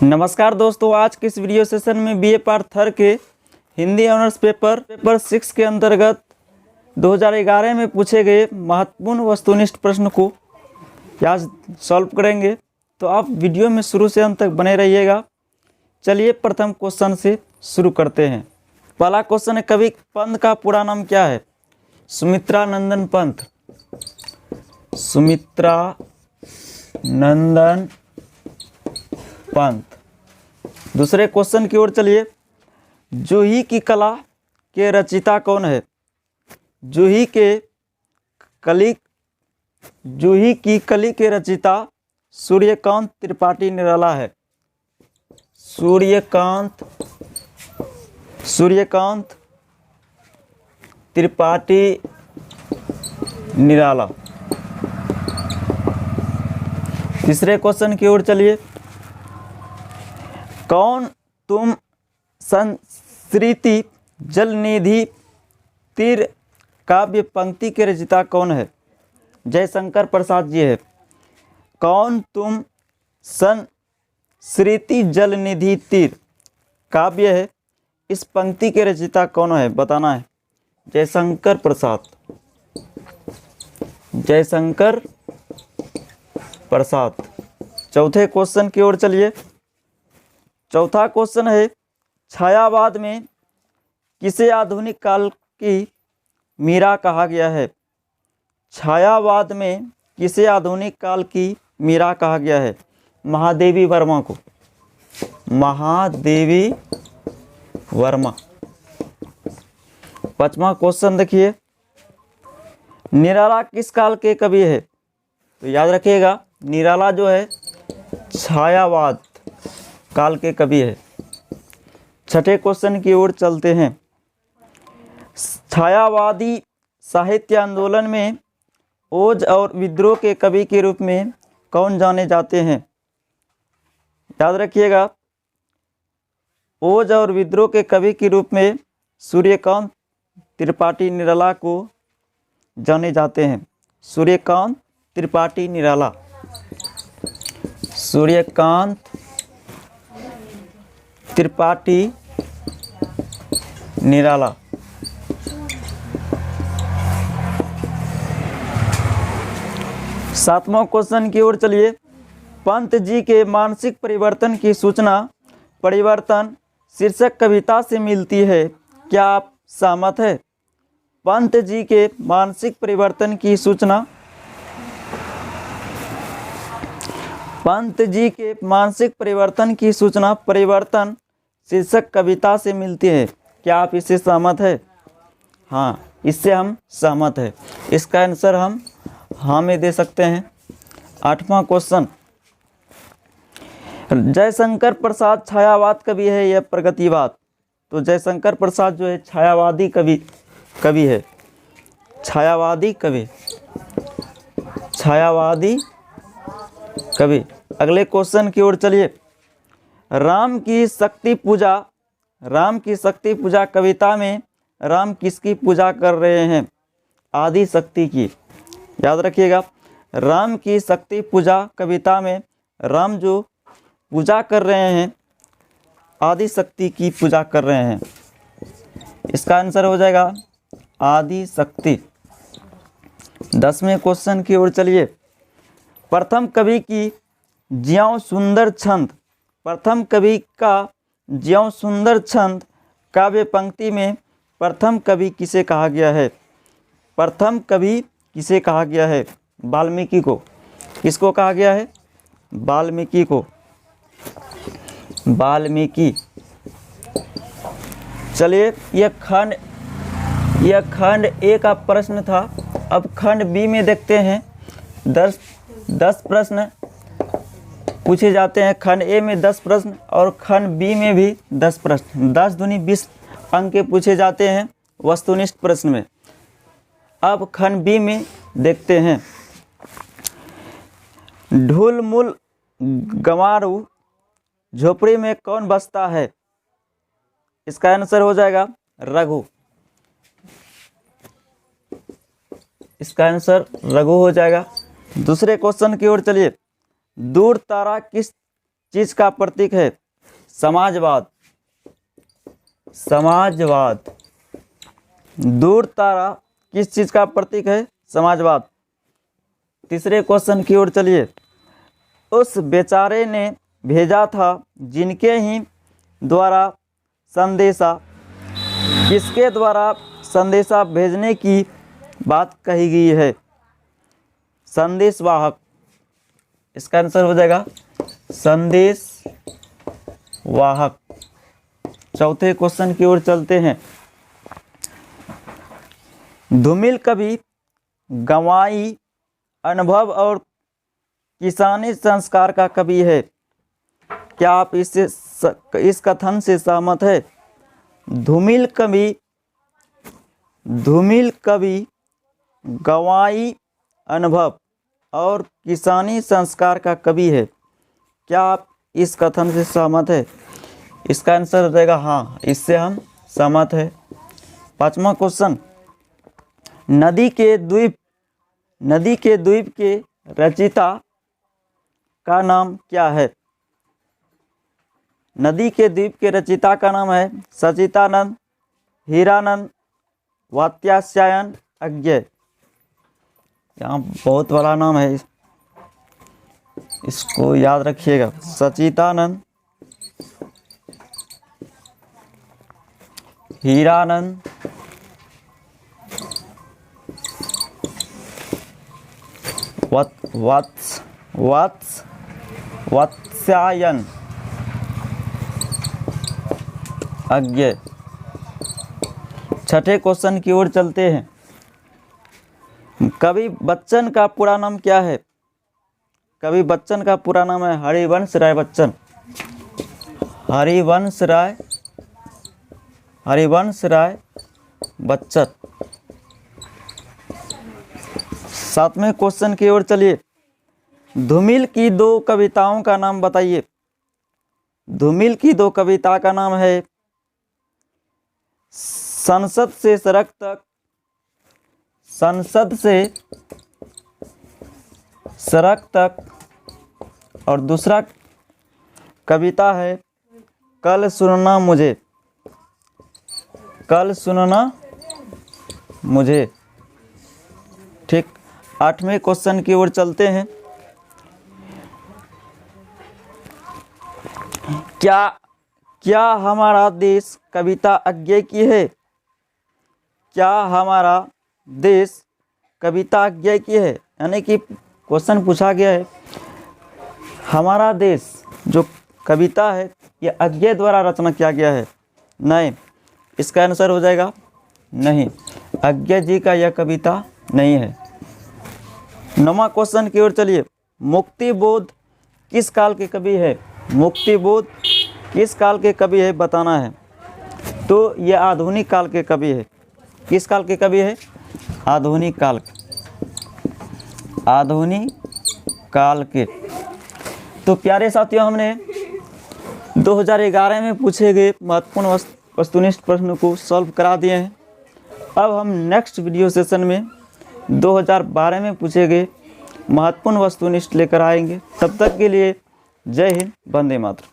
नमस्कार दोस्तों, आज के इस वीडियो सेशन में बीए पार्ट थर्ड के हिंदी ऑनर्स पेपर 6 के अंतर्गत 2011 में पूछे गए महत्वपूर्ण वस्तुनिष्ठ प्रश्न को आज सॉल्व करेंगे। तो आप वीडियो में शुरू से अंत तक बने रहिएगा। चलिए प्रथम क्वेश्चन से शुरू करते हैं। पहला क्वेश्चन है, कवि पंत का पूरा नाम क्या है? सुमित्रा नंदन पंत। सुमित्रा नंदन पंत। दूसरे क्वेश्चन की ओर चलिए। जूही की कला के रचयिता कौन है? जूही की कली के रचयिता सूर्यकांत त्रिपाठी निराला है। सूर्यकांत त्रिपाठी निराला। तीसरे क्वेश्चन की ओर चलिए। कौन तुम संस्कृति जलनिधि तीर काव्य पंक्ति के रचयिता कौन है? जयशंकर प्रसाद जी है। कौन तुम संस्कृति जलनिधि तीर काव्य है, इस पंक्ति के रचयिता कौन है बताना है। जयशंकर प्रसाद। जयशंकर प्रसाद। चौथे क्वेश्चन की ओर चलिए। चौथा क्वेश्चन है, छायावाद में किसे आधुनिक काल की मीरा कहा गया है? छायावाद में किसे आधुनिक काल की मीरा कहा गया है? महादेवी वर्मा को। महादेवी वर्मा। पांचवा क्वेश्चन देखिए। निराला किस काल के कवि है? तो याद रखिएगा, निराला जो है छायावाद काल के कवि है। छठे क्वेश्चन की ओर चलते हैं। छायावादी साहित्य आंदोलन में ओज और विद्रोह के कवि के रूप में कौन जाने जाते हैं? याद रखिएगा, ओज और विद्रोह के कवि के रूप में सूर्यकांत त्रिपाठी निराला को जाने जाते हैं। सूर्यकांत त्रिपाठी निराला। सूर्यकांत त्रिपाठी निराला। सातवां क्वेश्चन की ओर चलिए। पंत जी के मानसिक परिवर्तन की सूचना परिवर्तन शीर्षक कविता से मिलती है, क्या आप सहमत है? पंत जी के मानसिक परिवर्तन की सूचना पंत जी के मानसिक परिवर्तन की सूचना परिवर्तन शीर्षक कविता से मिलती है, क्या आप इससे सहमत है? हाँ, इससे हम सहमत है। इसका आंसर हम हाँ में दे सकते हैं। आठवां क्वेश्चन। जयशंकर प्रसाद छायावाद कवि है या प्रगतिवाद? तो जयशंकर प्रसाद जो है छायावादी कवि है। छायावादी कवि। छायावादी कवि। अगले क्वेश्चन की ओर चलिए। राम की शक्ति पूजा कविता में राम किसकी पूजा कर रहे हैं? आदि शक्ति की। याद रखिएगा, राम की शक्ति पूजा कविता में राम जो पूजा कर रहे हैं आदि शक्ति की पूजा कर रहे हैं। इसका आंसर हो जाएगा आदि शक्ति। 10वें क्वेश्चन की ओर चलिए। प्रथम कवि की ज्यों सुंदर छंद। प्रथम कवि का ज्यों सुंदर छंद काव्य पंक्ति में प्रथम कवि किसे कहा गया है? प्रथम कवि किसे कहा गया है? वाल्मीकि को। किसको कहा गया है? वाल्मीकि को। वाल्मीकि। चलिए, यह खंड ए का प्रश्न था। अब खंड बी में देखते हैं। 10 प्रश्न पूछे जाते हैं। खंड ए में 10 प्रश्न और खंड बी में भी 10 प्रश्न। 10 दूनी 20 अंक के पूछे जाते हैं वस्तुनिष्ठ प्रश्न में। अब खंड बी में देखते हैं। ढुलमुल गंवारू झोपड़ी में कौन बसता है? इसका आंसर हो जाएगा रघु। इसका आंसर रघु हो जाएगा। दूसरे क्वेश्चन की ओर चलिए। दूर तारा किस चीज का प्रतीक है? समाजवाद। समाजवाद। दूर तारा किस चीज का प्रतीक है? समाजवाद। तीसरे क्वेश्चन की ओर चलिए। उस बेचारे ने भेजा था जिनके ही द्वारा संदेशा, किसके द्वारा संदेशा भेजने की बात कही गई है? संदेशवाहक। इसका आंसर हो जाएगा संदेशवाहक। चौथे क्वेश्चन की ओर चलते हैं। धूमिल कवि गवाई अनुभव और किसानी संस्कार का कवि है। क्या आप इस कथन से सहमत है? धूमिल कवि गवाई अनुभव और किसानी संस्कार का कवि है। क्या आप इस कथन से सहमत है? इसका आंसर हो जाएगा हाँ, इससे हम सहमत है। पांचवा क्वेश्चन। नदी के द्वीप के रचयिता का नाम क्या है? नदी के द्वीप के रचयिता का नाम है सचितानंद, हीरानंद, वात्स्यायन, अज्ञेय। यहाँ बहुत बड़ा नाम है, इसको याद रखिएगा। सचितानंद, हीरानंद, वात्स्यायन, अज्ञेय। छठे क्वेश्चन की ओर चलते हैं। कवि बच्चन का पूरा नाम क्या है? कवि बच्चन का पूरा नाम है हरिवंश राय बच्चन। हरिवंश राय बच्चन। सातवें क्वेश्चन की ओर चलिए। धूमिल की दो कविताओं का नाम बताइए। धूमिल की दो कविता का नाम है संसद से सड़क तक, संसद से सड़क तक, और दूसरा कविता है कल सुनना मुझे, कल सुनना मुझे। ठीक। आठवें क्वेश्चन की ओर चलते हैं। क्या हमारा देश कविता अज्ञेय की है? क्या हमारा देश कविता अज्ञेय की है? यानी कि क्वेश्चन पूछा गया है हमारा देश जो कविता है ये अज्ञेय द्वारा रचना किया गया है? नहीं, इसका आंसर हो जाएगा नहीं, अज्ञेय जी का यह कविता नहीं है। नौवां क्वेश्चन की ओर चलिए। मुक्तिबोध किस काल के कवि है? मुक्तिबोध किस काल के कवि है बताना है। तो यह आधुनिक काल के कवि है। किस काल के कवि है? आधुनिक काल, आधुनिक काल के। तो प्यारे साथियों, हमने 2011 में पूछे गए महत्वपूर्ण वस्तुनिष्ठ प्रश्न को सॉल्व करा दिए हैं। अब हम नेक्स्ट वीडियो सेशन में 2012 में पूछे गए महत्वपूर्ण वस्तुनिष्ठ लेकर आएंगे। तब तक के लिए जय हिंद, वंदे मातरम।